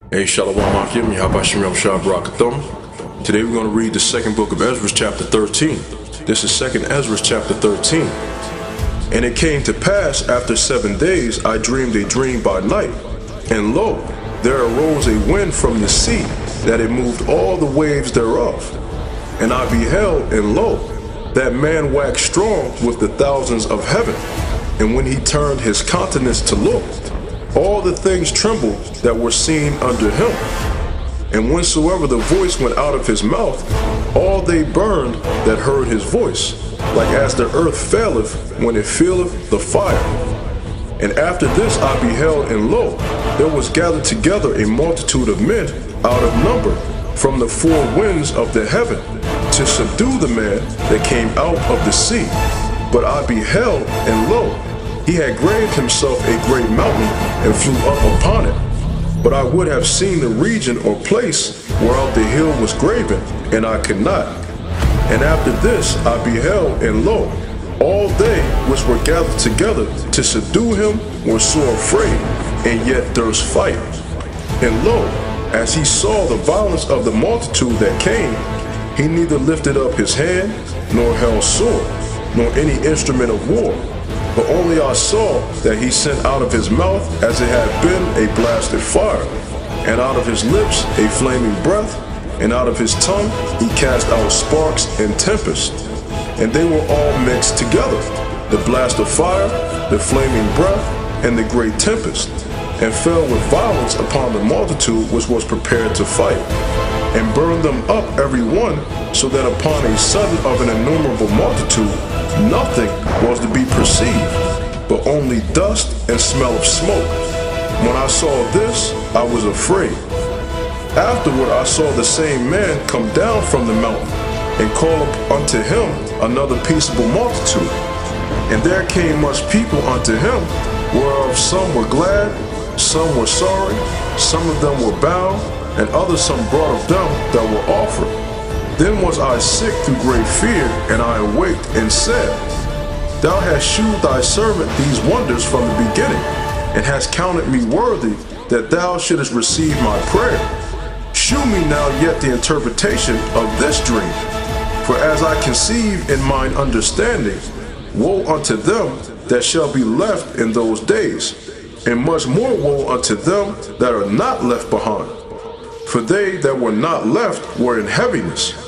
Hey, Shalom Akim, Yahabashim Yahshua Barakathum. Today we're going to read the second book of Ezra, chapter 13. This is 2nd Ezra, chapter 13. And it came to pass, after 7 days, I dreamed a dream by night. And lo, there arose a wind from the sea, that it moved all the waves thereof. And I beheld, and lo, that man waxed strong with the thousands of heaven. And when he turned his countenance to look, all the things trembled that were seen under him. And whensoever the voice went out of his mouth, all they burned that heard his voice, like as the earth faileth when it feeleth the fire. And after this I beheld, and lo, there was gathered together a multitude of men out of number from the four winds of the heaven, to subdue the man that came out of the sea. But I beheld, and lo, he had graved himself a great mountain, and flew up upon it. But I would have seen the region or place whereof the hill was graven, and I could not. And after this I beheld, and lo, all they which were gathered together to subdue him were sore afraid, and yet durst fight. And lo, as he saw the violence of the multitude that came, he neither lifted up his hand, nor held sword, nor any instrument of war. But only I saw that he sent out of his mouth as it had been a blasted fire, and out of his lips a flaming breath, and out of his tongue he cast out sparks and tempest. And they were all mixed together, the blast of fire, the flaming breath, and the great tempest, and fell with violence upon the multitude which was prepared to fight, and burned them up every one, so that upon a sudden of an innumerable multitude nothing was to be perceived, but only dust and smell of smoke. When I saw this, I was afraid. Afterward I saw the same man come down from the mountain, and call up unto him another peaceable multitude. And there came much people unto him, whereof some were glad, some were sorry, some of them were bound, and others some brought of them that were offered. Then was I sick through great fear, and I awaked and said, Thou hast shewed thy servant these wonders from the beginning, and hast counted me worthy that thou shouldest receive my prayer. Shew me now yet the interpretation of this dream. For as I conceive in mine understanding, woe unto them that shall be left in those days, and much more woe unto them that are not left behind. For they that were not left were in heaviness.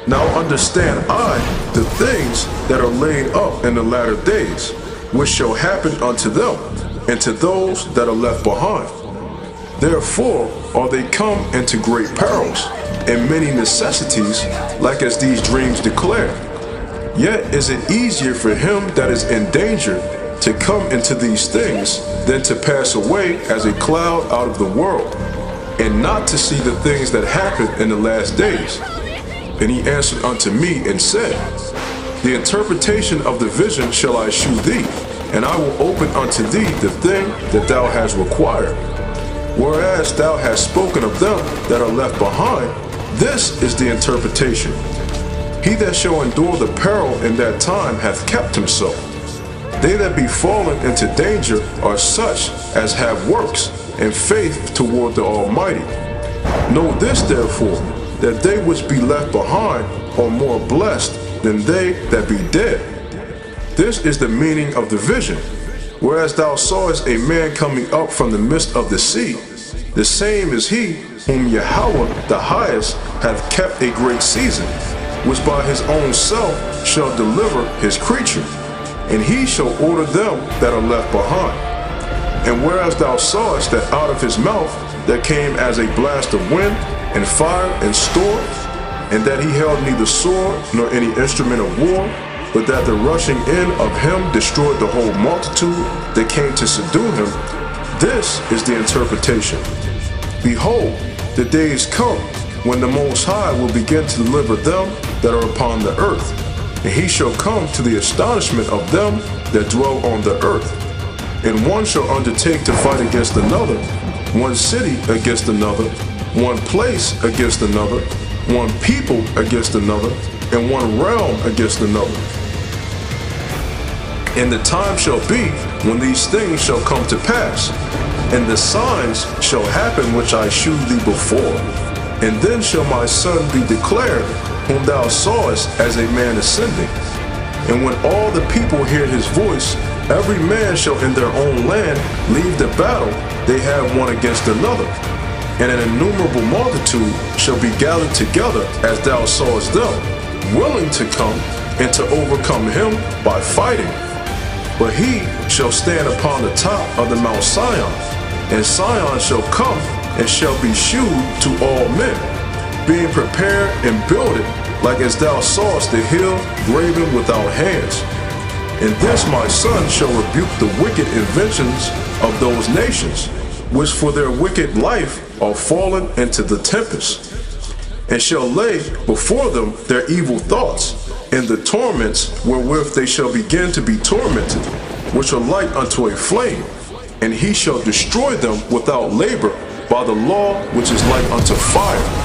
Now understand I the things that are laid up in the latter days, which shall happen unto them, and to those that are left behind. Therefore are they come into great perils, and many necessities, like as these dreams declare. Yet is it easier for him that is in danger to come into these things, than to pass away as a cloud out of the world, and not to see the things that happen in the last days. And he answered unto me and said, The interpretation of the vision shall I shew thee, and I will open unto thee the thing that thou hast required. Whereas thou hast spoken of them that are left behind, this is the interpretation. He that shall endure the peril in that time hath kept himself. They that be fallen into danger are such as have works and faith toward the Almighty. Know this therefore, that they which be left behind are more blessed than they that be dead. This is the meaning of the vision. Whereas thou sawest a man coming up from the midst of the sea, the same is he whom Yahweh the highest hath kept a great season, which by his own self shall deliver his creature, and he shall order them that are left behind. And whereas thou sawest that out of his mouth there came as a blast of wind, and fire and storm, and that he held neither sword nor any instrument of war, but that the rushing in of him destroyed the whole multitude that came to subdue him, this is the interpretation. Behold, the days come when the Most High will begin to deliver them that are upon the earth, and he shall come to the astonishment of them that dwell on the earth. And one shall undertake to fight against another, one city against another, one place against another, one people against another, and one realm against another. And the time shall be when these things shall come to pass, And the signs shall happen which I shew thee before. And then shall my son be declared, whom thou sawest as a man ascending. And when all the people hear his voice, every man shall in their own land leave the battle they have one against another. And an innumerable multitude shall be gathered together as thou sawest them, willing to come and to overcome him by fighting. But he shall stand upon the top of the Mount Sion, and Sion shall come and shall be shewed to all men, being prepared and builded, like as thou sawest the hill graven without hands. And this my son shall rebuke the wicked inventions of those nations, which for their wicked life are fallen into the tempest, and shall lay before them their evil thoughts, and the torments wherewith they shall begin to be tormented, which are like unto a flame, and he shall destroy them without labor by the law which is like unto fire.